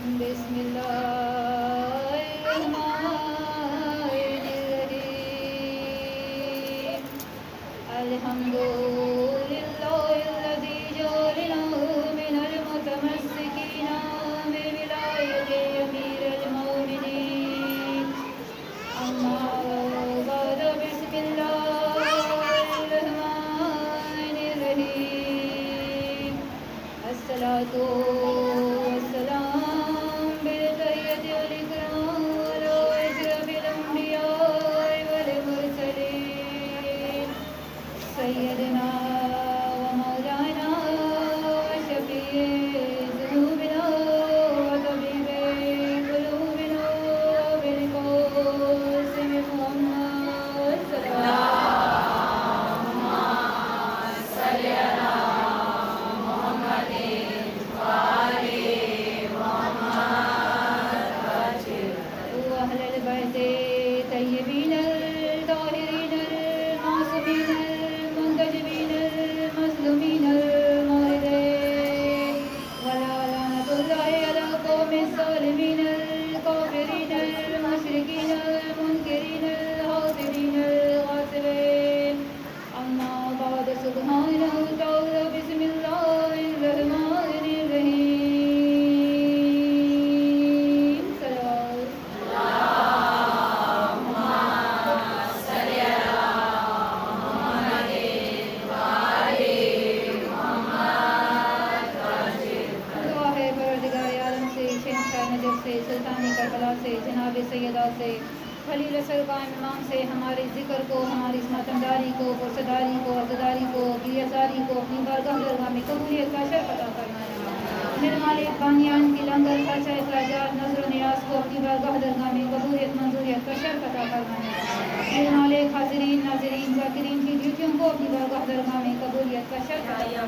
بسم الله الرحمن الرحيم الحمد لله الذي جعلنا من المتمسكين بولاية أمير المؤمنين أما بعد بسم الله الرحمن الرحيم الصلاة سيدنا ومولانا وشفيع ذنوبنا وطبيب قلوبنا بالقاسم محمد اللهم صل على محمد وآل محمد وأهل البيت الطيبين الطاهرين المعصومين المظلومين الموردين ولا لعنة الله على القوم الظالمين الكافرين المشركين المنكرين الحاسدين الغاصبين أما بعد سبحانه وتعالى بسم الله الرحمن الرحيم صلوات سے سلطانی کربلا سے جناب سیدہ سے خلیل سرکار امام سے ہمارے ذکر کو، ہماری اس ماتمداری کو، پرسداری کو، عزداری کو، گریزاری کو اپنی بارگاہ درگاہ میں قبولیت کا شرف عطا فرمایا۔ میرے مالک بانیان کی لنگر خرچہ اخراجات نظر و نیاز کو اپنی بارگاہ درگاہ میں قبولیت منظوریت کا شرف عطا فرمایا۔ میرے مالک حاضرین ناظرین ذاکرین کی ڈیوٹیوں کو اپنی بارگاہ درگاہ میں قبولیت کا شرف عطا فرمایا۔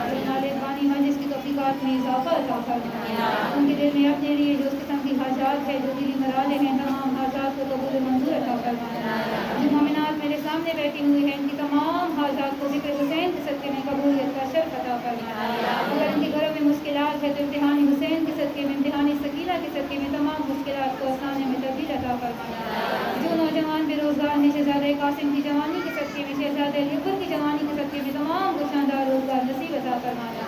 میرے مالک بانی مجلس کی توفیقات میں اضافہ عطا فرمایا۔ ان کے دل میں اپنے لیے جو اس قسم کی حاجات ہے، جو دلی مرادیں ہیں، تمام حاجات کو قبول منظور عطا فرمایا۔ جو مومنات میرے سامنے بیٹھی ہوئی ہیں، ان کی تمام حاجات کو ذکر حسین کے صدقے میں قبولیت کا شرف عطا فرمایا۔ اگر ان کے گھروں میں مشکلات ہے تو امتحان حسین کے صدقے میں، امتحان سکینہ کے صدقے میں تمام مشکلات کو آسانی میں تبدیل عطا فرمایا۔ جو نوجوان بے روزگار ہیں، شہزادہ قاسم کی جوانی کے صدقے میں، شہزادہ علی اکبر کی جوانی کے صدقے میں تمام کو شاندار روزگار نصیب عطا فرمایا۔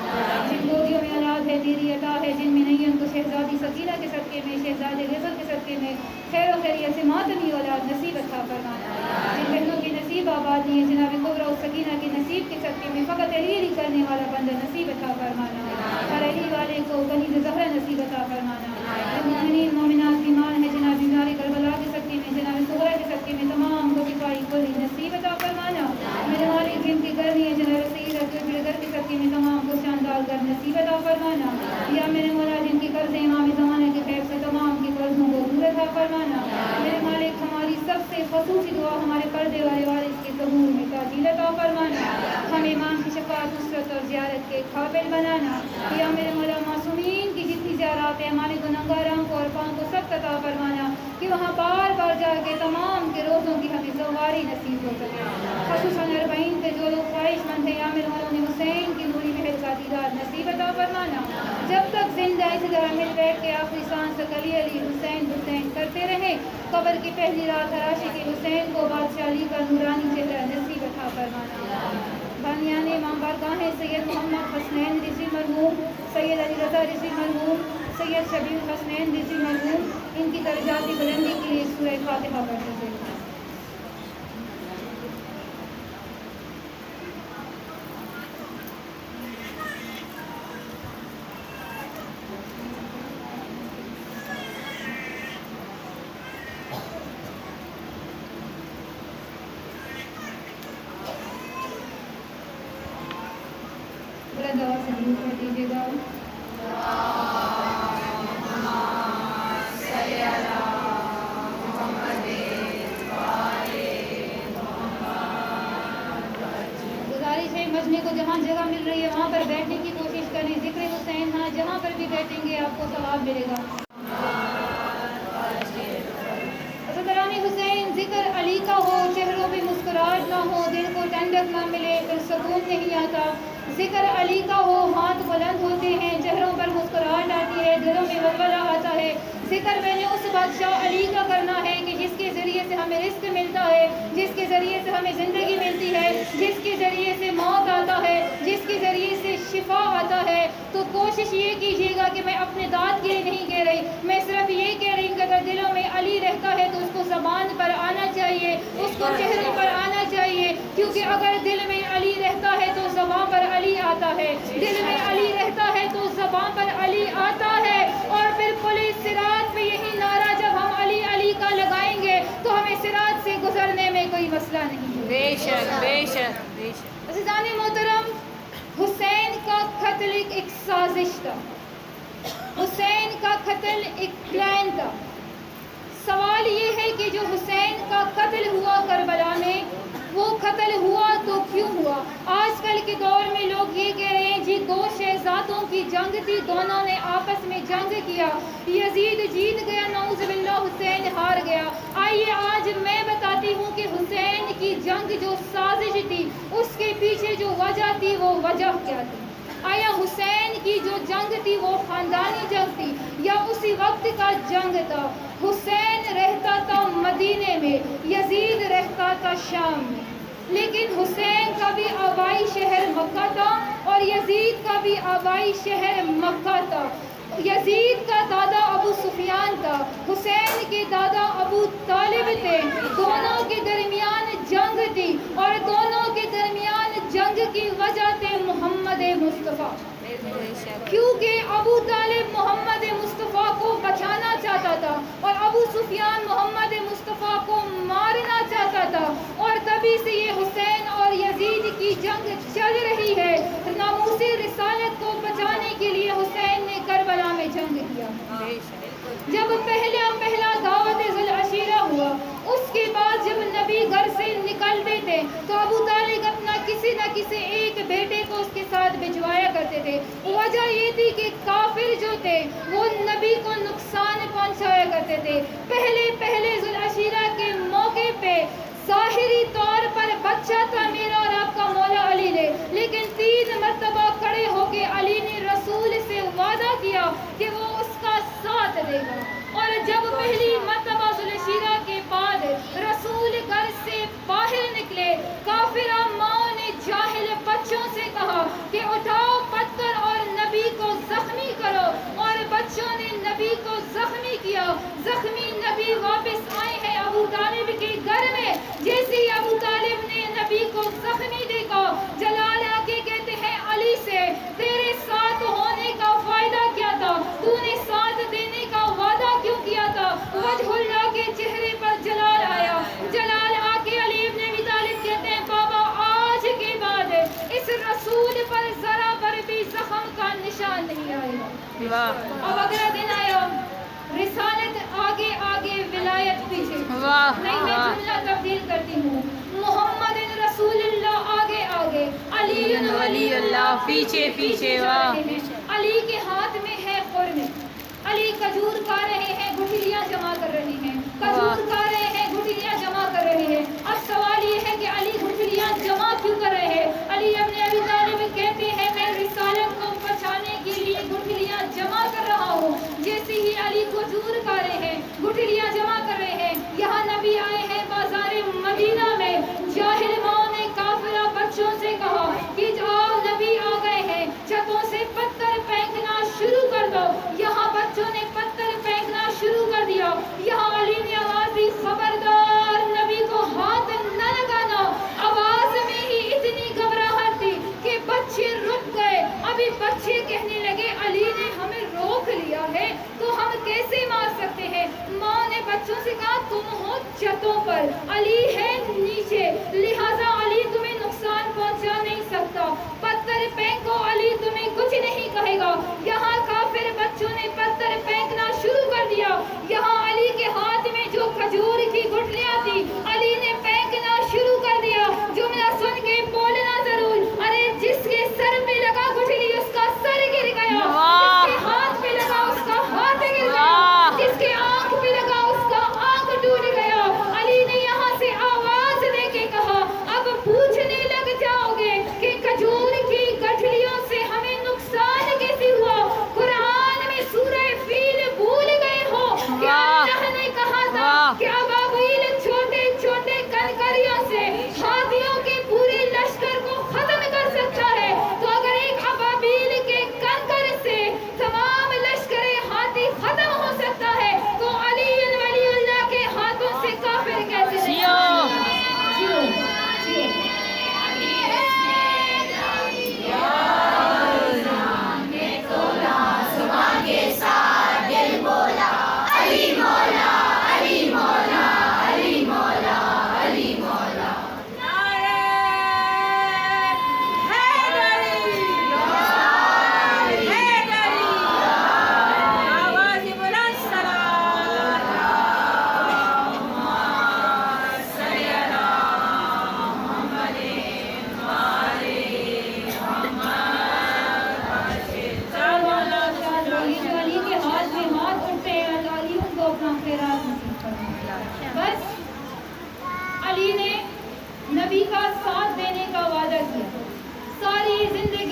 جن گودیوں میں اولاد ہے، دیری عطا ہے، جن میں نہیں ہے، ان کو شہزادی سکینہ کے صدقے میں، شہزادے علی اکبر کے صدقے میں خیر و خیریت سے ماتمی اولاد نصیب عطا فرمایا۔ جن بہنوں کی نصیب آباد نہیں ہے، جناب کبریٰ و سکینہ کے نصیب کے صدقے میں فقط علی علی کرنے والا بندہ نصیب عطا فرمانا۔ ہر علی والے کو کنیز زہرا نصیب عطا فرمانا۔ مومنین مومنات بیمار ہیں، جناب بیماری کربلا کے صدقے میں، جناب صغرا کے صدقے میں تمام کو شفائی کلی نصیب عطا فرمانا۔ میرے مالک جن کی گھر نہیں ہے، جناب سیدہ کے گھر کے صدقے میں تمام کو شاندار گھر نصیب عطا فرمانا۔ یا میرے مولا جن کی قرض ہے، امام زمانے کے خیر سے تمام کی قرضوں کو دور عطا فرمانا۔ میرے مالک ہماری سب سے خصوصی دعا ہمارے پردے والے وارث کے ظہور میں تعجیل عطا فرمانا۔ ہمیں امام کی شفاعت نصرت اور زیارت کے قابل بنانا۔ یا میرے مولا معصومین کی جتنی زیارات ہیں، ہمارے گنہگار آنکھوں اور پاؤں کو سخت عطا فرمانا کہ وہاں بار بار جا کے تمام کے روزوں کی ہمیں زواری نصیب ہو سکے۔ خصوصاً 40 کے جو لوگ خواہش مند ہیں، یا میرے مولا انہیں حسین کی نوری مہر کا دیدار نصیب عطا فرمانا۔ جب تک زندہ اسی طرح مل بیٹھ کے آخری سانس تک علی علی حسین حسین کرتے رہیں۔ قبر کی پہلی رات حراشی کے حسین کو بادشاہ علی کا نورانی چہرہ نصیب عطا فرمانا۔ بانیان امام بارگاہیں سید محمد حسنین رضوی مرحوم، سید علی رضا رضوی مرحوم، سید شبیع الحسنین رضوی مرحوم، ان کی درجاتی بلندی کے لیے سورہ فاتحہ پڑھتے تھے۔ بلند آواز سے درود پڑھ دیجیے گا۔ گزارش ہے مجمع کو جہاں جگہ مل رہی ہے وہاں پر بیٹھنے کی کوشش کریں۔ ذکر حسین ہاں جہاں پر بھی بیٹھیں گے آپ کو ثواب ملے گا۔ حضرت حسین ذکر علی کا ہو، چہروں پہ مسکراہٹ نہ ہو، دل کو ٹھنڈک نہ ملے، پھر سکون نہیں آتا۔ ذکر علی کا ہو، ہاتھ بلند ہوتے ہیں، چہروں پر مسکراہٹ آتی ہے، دلوں میں ذکر میں نے اس بادشاہ علی کا کرنا ہے کہ جس کے ذریعے سے ہمیں رزق ملتا ہے، جس کے ذریعے سے ہمیں زندگی ملتی ہے، جس کے ذریعے سے موت آتا ہے، جس کے ذریعے سے شفا آتا ہے. تو کوشش یہ کیجیے گا کہ میں اپنے ذات کے لیے نہیں کہہ رہی، میں صرف یہ کہہ رہی ہوں کہ اگر دلوں میں علی رہتا ہے تو اس کو زبان پر آنا چاہیے، اس کو چہروں پر آنا چاہیے، کیونکہ اگر دل میں علی رہتا ہے تو زبان پر علی آتا ہے، دل میں علی رہتا ہے تو زبان پر علی آتا ہے. اور پھر پولیس صراط پہ یہی نعرہ جب ہم علی علی کا لگائیں گے تو ہمیں صراط سے گزرنے میں کوئی مسئلہ نہیں ہے. بے شک بے شک بے شک. عزیزان محترم، حسین کا قتل ایک سازش تھا، حسین کا قتل ایک پلان تھا. سوال یہ ہے کہ جو حسین کا قتل ہوا کربلا میں، وہ قتل ہوا تو کیوں ہوا؟ آج کل کے دور میں لوگ یہ کہہ رہے ہیں جی دو شہزادوں کی جنگ تھی، دونوں نے آپس میں جنگ کیا، یزید جیت گیا، نعوذ باللہ حسین ہار گیا. آئیے آج میں بتاتی ہوں کہ حسین کی جنگ جو سازش تھی، اس کے پیچھے جو وجہ تھی وہ وجہ کیا تھی. آیا حسین کی جو جنگ تھی وہ خاندانی جنگ تھی یا اسی وقت کا جنگ تھا؟ حسین رہتا تھا مدینے میں، یزید رہتا تھا شام میں، لیکن حسین کا بھی آبائی شہر مکہ تھا اور یزید کا بھی آبائی شہر مکہ تھا. یزید کا دادا ابو سفیان تھا، حسین کے دادا ابو طالب تھے. دونوں کے درمیان جنگ تھی اور دونوں کے درمیان جنگ کی وجہ تھے محمد مصطفیٰ، کیونکہ ابو طالب محمد مصطفیٰ کو بچانا چاہتا تھا اور ابو سفیان محمد مصطفیٰ کو مارنا چاہتا تھا. اور تبھی سے یہ حسین اور یزید کی جنگ چل رہی ہے. ناموس رسالت کو بچانے کے لیے حسین نے کربلا میں جنگ کیا. جب پہلا دعوت ذوالعشیرہ ہوا، اس کے بعد جب نبی گھر سے نکلتے تھے تو ابو طالب اپنا کسی نہ کسی ایک بیٹے کو اس کے ساتھ بھجوایا کرتے تھے. وجہ یہ تھی کہ کافر جو تھے وہ نبی کو نقصان پہنچایا کرتے تھے. پہلے ذوالعشیرہ کے موقع پہ ظاہری طور پر بچہ تھا میرا اور آپ کا مولا علی نے، لیکن 3 مرتبہ کھڑے ہو کے علی نے رسول سے وعدہ کیا کہ وہ اس کا ساتھ دے گا. اور جب پہلی مرتبہ ذوالعشیرہ کے بعد رسول گھر سے باہر نکلے، کافرہ ماں نے جاہل بچوں سے کہا کہ اٹھاؤ پتھر اور نبی کو زخمی کرو، اور بچوں نے نبی کو زخمی کیا. زخمی نبی واپس آئے ہیں ابو طالب کے گھر میں. جیسے ہی ابو طالب نے نبی کو زخمی دیکھا، جلال آ کے کہتے ہیں علی سے تیرے ساتھ ہونے کا فائدہ کیا تھا؟ تو نے ساتھ دینے کا وعدہ کیوں کیا تھا؟ وجہ اللہ کے چہرے پر جلال آیا. جلال آ کے علی ابن ابی طالب کہتے ہیں بابا آج کے بعد اس رسول پر ذرا پر بھی زخم کا نشان نہیں آئے گا. اب اگلا دن آیا، رسالت آگے آگے، ولایت پیچھے. نہیں، میں جملہ تبدیل کرتی ہوں. محمد رسول اللہ آگے آگے، علی ولی اللہ پیچھے پیچھے. علی کے ہاتھ میں ہے خرمے، علی کھجور کھا رہے ہیں، گٹھلیاں جمع کر رہے ہیں، کھجور کھا رہے ہیں، گٹھلیاں جمع کر رہے ہیں. اب سوال یہ ہے کہ علی گٹھلیاں جمع کیوں کر رہے ہیں؟ علی ابن ابی طالب کہتے ہیں میں رسالت کو بچانے کے لیے گٹھلیاں جمع کر رہا ہوں. جیسے ہی علی کھجور کھا رہے ہیں، گٹھلیاں جمع کر رہے ہیں، یہاں نبی آئے ہیں بازار مدینہ میں. جاہل ماں نے کافرہ بچوں سے کہا کہ جاؤ نبی آ گئے ہیں، چھتوں سے پتھر پھینکنا شروع کر دو. یہاں بچوں نے پتھر پھینکنا شروع کر دیا. یہاں علی نے آواز دی خبردار نبی کو ہاتھ نہ لگانا. آواز میں ہی اتنی گھبراہٹ تھی کہ بچے رک گئے. ابھی بچے کہنے لگے علی نے ہمیں روک لیا ہے تو ہم کیسے مار سکتے ہیں؟ ماں نے بچوں سے کہا تم ہو چھتوں پر، علی ہے نیچے، لہذا علی تمہیں نقصان پہنچا نہیں سکتا. پتھر پھینکو، علی تمہیں کچھ نہیں کہے گا. یہاں کافر بچوں نے پتھر پھینکنا شروع کر دیا. یہاں علی کے ہاتھ میں جو کھجور کی گٹھلیاں تھی، علی نے پھینکنا شروع کر دیا. جملہ سن کے بولنا ضرور، ارے جس کے سر پہ لگا گٹھلی اس کا سر گر گیا، جس کے ہاتھ پہ لگا اس کا ہاتھ گر گیا، جس کے آنکھ پہ لگا اس کا آنکھ ٹوٹ گیا. علی نے یہاں سے آواز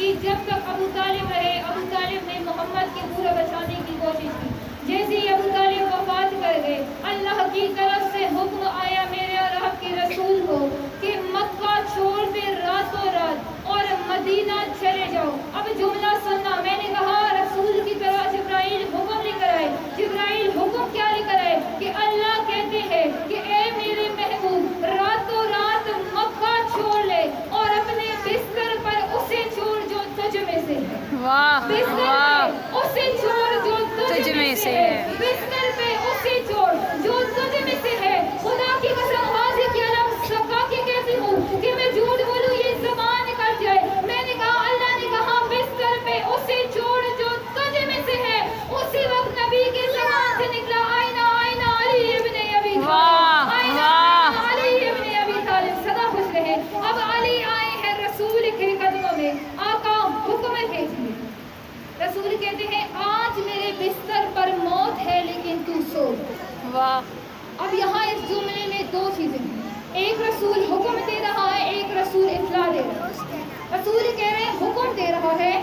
کہ جب تک ابو طالب رہے ابو طالب نے محمد کی پورا بچانے کی کوشش کی. جیسے ہی ابو طالب وفات کر گئے اللہ کی طرف سے حکم آیا میرے اور آپ کے رسول کو کہ مکہ چھوڑ دے راتوں رات اور مدینہ چلے جاؤ. اب جملہ سننا, میں نے کہا رسول کی طرح جبرائیل حکم لے کر آئے. جبرائیل حکم کیا لے کر آئے کہ اللہ کہتے ہیں کہ اے میرے محبوب راتوں رات مکہ چھوڑ لے اور اپنے بستر پر اسے چھوڑ جو تجھ میں سے ہے. واہ بستر واہ پہ اسے چھوڑ جو تجھ میں سے ہے. بستر پہ اسے چھوڑ جو تجھ میں سے ہے. خدا کی قسم واضح کیا لفظ سکا کے کہتی ہوں کہ میں جھوٹ بولوں یہ زبان کٹ جائے. میں نے کہا اللہ نے کہا بستر پہ اسے چھوڑ جو تجھ میں سے ہے. اسی وقت نبی کے زبان سے نکلا آئینہ آئینہ علی ابن ابی طالب. آئینہ علی ابن ابی طالب. سدا خوش رہے. اب علی آئے ہیں رسول کے قدموں میں. آقا حکم بھیجیے. رسول کہتے ہیں آج میرے بستر پر موت ہے لیکن تو سو. واہ. اب یہاں اس جملے میں دو چیزیں ہیں. ایک رسول حکم دے رہا ہے, ایک رسول اطلاع دے رہا ہے. رسول کہہ رہے ہیں حکم دے رہا ہے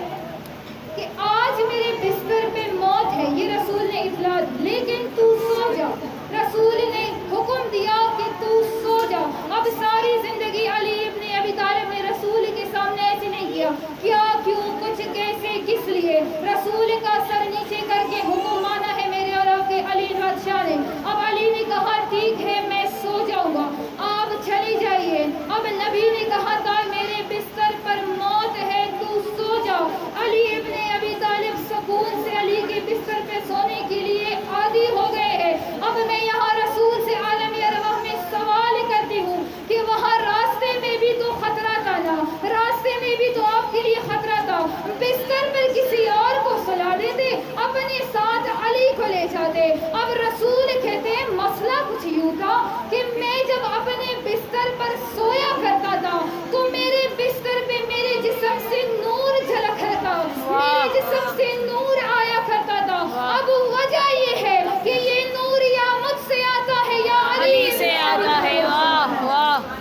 کہ آج میرے بستر پہ موت ہے, یہ رسول نے اطلاع دی, لیکن تو سو جا. رسول نے حکم دیا کہ تو سو جا. اب ساری زندگی علی ابن ابی طالب نے رسول کے سامنے ایسے نہیں کیا کیا کیوں کچھ کیسے کس لیے. رسول کا سر نیچے کر کے حکم مانا ہے میرے اور آپ کے علی بادشاہ نے. اب علی نے کہا ٹھیک ہے میں سو جاؤں گا, آپ چلی جائیے. اب نبی نے کہا تھا میرے بستر پر موت ہے تو سو جاؤ. علی ابن ابی طالب سکون سے علی کے بستر پہ سونے کے لیے عادی ہو گئے ہیں. اب میں یہاں رسول سے عالم ارواح میں سوال کرتی ہوں کہ وہاں راستے میں بھی تو خطرہ تھا نا, راستے میں بھی تو آپ کے لیے خطرہ تھا. بستر پر کسی اور کو سلا دیتے, اپنے ساتھ علی کو لے جاتے. اب رسول کہتے ہیں مسئلہ کچھ یوں تھا کہ میں جب اپنے بستر پر سویا کرتا تھا تو میرے بستر پہ میرے جسم سے نور جھلک رہا, میرے جسم سے نور آیا کرتا تھا. اب وجہ یہ ہے کہ یہ نور یا مجھ سے آتا ہے یا علی سے آتا ہے. واہ واہ.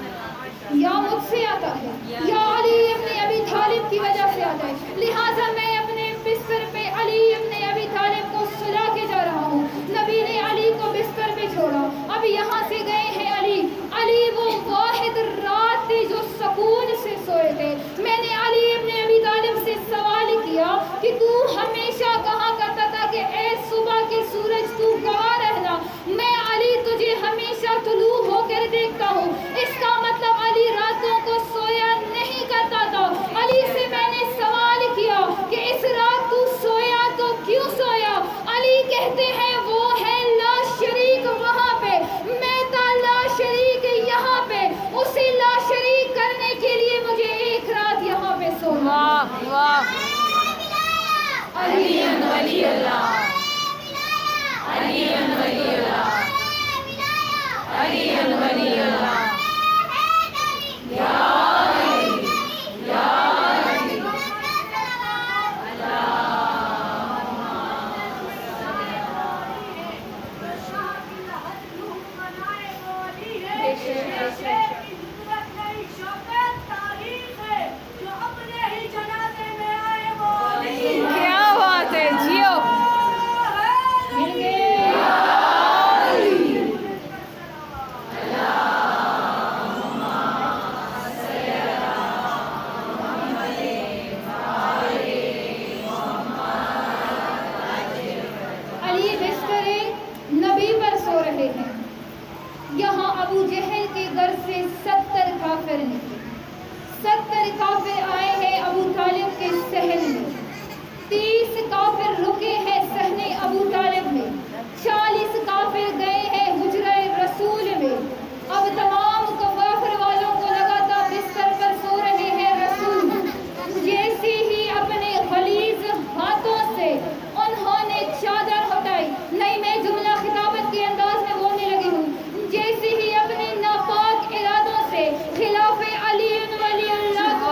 یا مجھ سے آتا ہے یا علی ابن ابی طالب کی وجہ سے آتا ہے. لہٰذا میں اپنے بستر پہ علی ابن ابی طالب کو سلا کے جا رہا ہوں. نبی نے علی کو بستر پہ چھوڑا. اب یہاں سے گئے ہیں علی. علی وہ واحد رات تھی جو سکون سے سوئے تھے. میں نے علی ابن ابی طالب سے سوال کیا کہ تو ہمیشہ کہا کرتا تھا کہ اے صبح کے سورج تو گواہ رہنا, میں علی تجھے ہمیشہ طلوع ہو کر دیکھتا ہوں. اس کا مطلب علی راتوں کو سویا نہیں کرتا تھا. علی سے میں نے سوال کیا کہ اس رات تو سویا تو کیوں سویا. علی کہتے ہیں وہ ہے لا شریک وہاں پہ, میں تھا لا شریک یہاں پہ. اسے لا شریک کرنے کے لیے مجھے ایک رات یہاں پہ سونا. واہ واہ. علی ولی اللہ, علی ولی اللہ, علی ولی اللہ. کیا بات ہے, جیو. مل گئے. علی بستر نبی پر سو رہے ہیں. یہاں ابو جہل کے گھر سے 70 کافر نکلے. 70 کافر آئے ہیں ابو طالب کے صحن میں. 30 کافر رکے ہیں صحن ابو طالب میں. 40 کافر گئے ہیں حجرہ رسول میں. اب تمام کافر والوں کو لگا تھا بستر پر سو رہے ہیں رسول. جیسے ہی اپنے غلیظ ہاتھوں سے انہوں نے چادر ہٹائی, نہیں میں جملہ خطابت کے انداز میں بولنے لگی ہوں, جیسے ہی اپنے ناپاک ارادوں سے خلاف علی ولی اللہ کو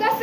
10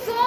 100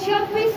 26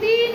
3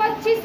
25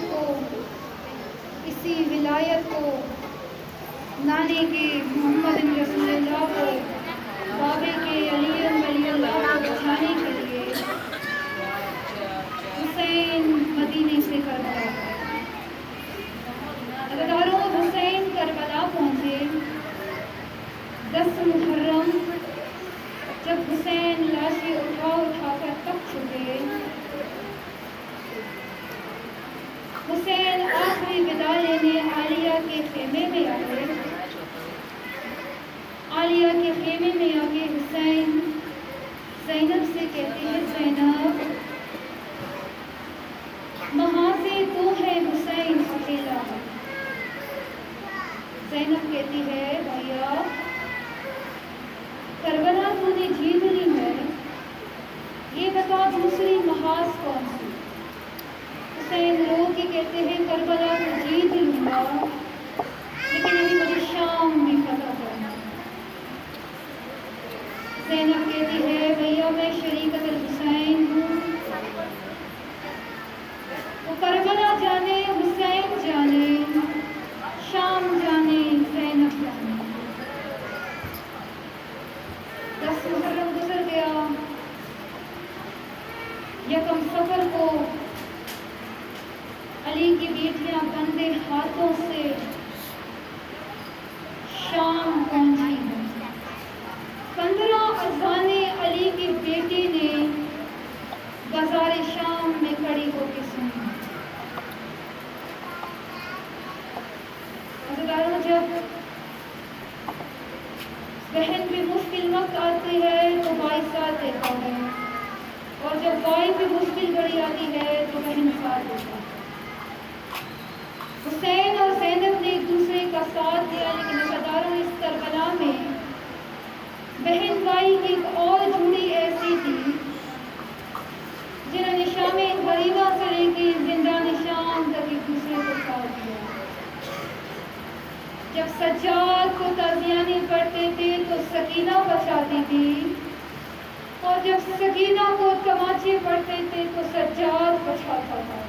ولایت کو، اسی ولایت کو نانے کے محمد رسول اللہ کو، بابے کے علی ولی اللہ کو بچانے کے لیے حسین مدینے سے کربلا گئے۔ عزیزانو، حسین کربلا پہنچے 10 محرم، جب حسین لاشیں اٹھا کر تک چکے، حسین آخری ودا لینے عالیہ کے خیمے میں آئے۔ عالیہ کے خیمے میں آ کے حسین زینب سے کہتے ہیں، زینب وہاں سے تو ہے حسین اکیلا۔ زینب کہتی ہے، بھیا کربلا تو نے جیت لی ہے، یہ بتا دوسری محاذ کون سی؟ حسین رو کے کہتے ہیں، کربلا تو جیت لوں گا، لیکن ابھی مجھے شام بھی فتح کرنا۔ زینب کہتی ہے، بھیا میں شریکت الحسین ہوں، وہ کربلا جانے، حسین جانے، شام جانے، زینب جانے۔ 10 محرم گزر گیا۔ یکم صفر کو علی کی بیٹیاں بندے ہاتھوں سے شام پہنچی ہیں۔ 15 اذانیں علی کی بیٹی نے بازار شام میں کھڑی ہو کے سنی۔ عزیزانو، جب بہن پہ مشکل وقت آتی ہے تو بھائی ساتھ دیتا ہے، اور جب بھائی پہ مشکل گھڑی آتی ہے تو بہن ساتھ دیتا ہے۔ حسین اور زینب نے ایک دوسرے کا ساتھ دیا، لیکن عزیزانو، اس کربلا میں بہن بھائی کی ایک اور جوڑی ایسی تھی جنہوں نے شام غریبہ سے لے کے زندان شام تک ایک دوسرے کو ساتھ دیا۔ جب سجاد کو تازیانے پڑھتے تھے تو سکینہ بچاتی تھی، اور جب سکینہ کو تماچے پڑھتے تھے تو سجاد بچاتا تھا۔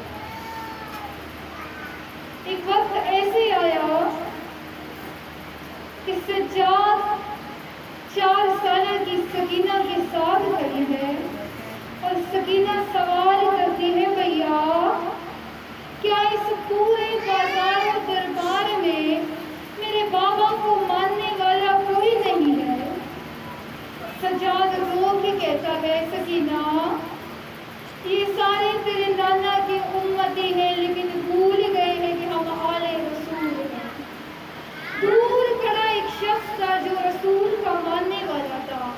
ایک وقت ایسے آیا کہ سجاد 4 سالہ کی سکینہ کے ساتھ کھڑی ہے، اور سکینہ سوال کرتی ہے، بھیا کیا اس پورے بازار و دربار میں میرے بابا کو ماننے والا کوئی نہیں ہے؟ سجاد رو کے کہتا ہے، سکینہ یہ سارے تیرے نانا کی امتی ہیں، لیکن بھول گئے ہیں کہ ہم آل رسول ہیں۔ دور کھڑا ایک شخص تھا جو رسول کا ماننے والا تھا،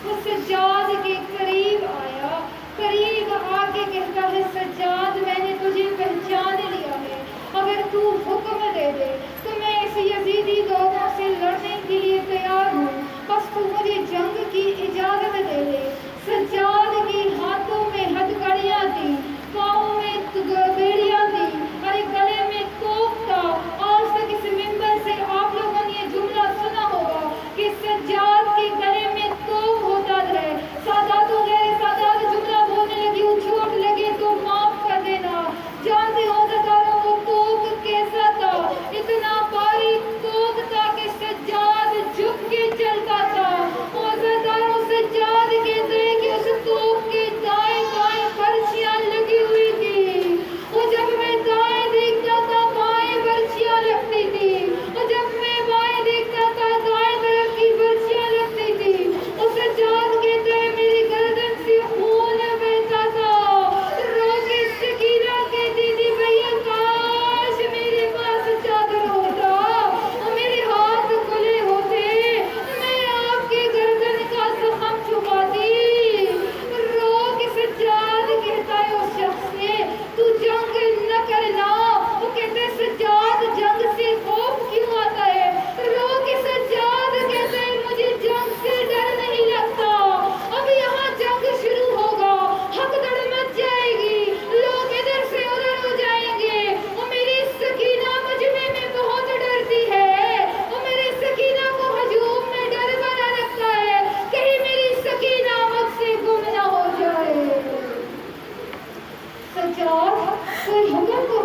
وہ سجاد کے قریب آیا، قریب آ کے کہتا ہے، سجاد میں نے تجھے پہچان لیا ہے، اگر تو حکم دے دے تو میں اس یزیدی لوگوں سے لڑنے کے لیے تیار ہوں، بس تو مجھے جنگ کی اجازت دے دے۔ سجاد کے ہاتھوں میں ہتھکڑیاں تھیں، پاؤں میں بیڑیاں تھیں، اور گلے میں توپ تھا۔ آج تک اس ممبر سے آپ لوگوں نے یہ جملہ سنا ہوگا کہ سجاد کے گلے میں توپ ہوتا ہے۔ سادات و غیر سادات جملہ بولنے لگی ہوں، چوٹ لگے تو معاف کر دینا۔ جانتے ہو عزیزانو، وہ توپ کیسا تھا؟ اتنا باریک توپ تھا کہ سجاد جھک کے چلتا تھا، اور عزیزانو سجاد کہتے ہیں کہ اس توپ کے دائیں بائیں برچیاں لگی ہوئی تھی، اور جب میں دائیں دیکھتا تھا بائیں برچیاں لگتی تھی، اور جب میں بائیں دیکھتا تھا دائیں طرف کی برچیاں لگتی تھی، اور سجاد کہتے ہیں میری گردن سے خون بہتا تھا۔ رو کے سکینہ کہتی تھی، بھیا کاش میرے پاس چادر ہوتا اور میرے ہاتھ کھلے ہوتے، میں آپ کے گردن کا زخم چھپاتی۔ رو کے سجاد کہتا ہے اس شخص سے، تو جنگ نہ کرنا۔ وہ کہتے ہیں، سجاد جنگ سے خوف کیوں آتا ہے؟ رو کے سجاد کہتے ہیں، مجھے جنگ سے ڈر نہیں لگتا، اب یہاں جنگ شروع ہوگا، حق دڑ مچ جائے گی، لوگ ادھر سے ادھر ہو جائیں گے، اور میری سکینہ مجمع میں بہت ڈرتی ہے، اور میری سکینہ کو ہجوم میں ڈر بنا رکھتا ہے، کہیں میری سکینہ مجھ سے گم نہ ہو جائے۔ سجاد کوئی حکم کو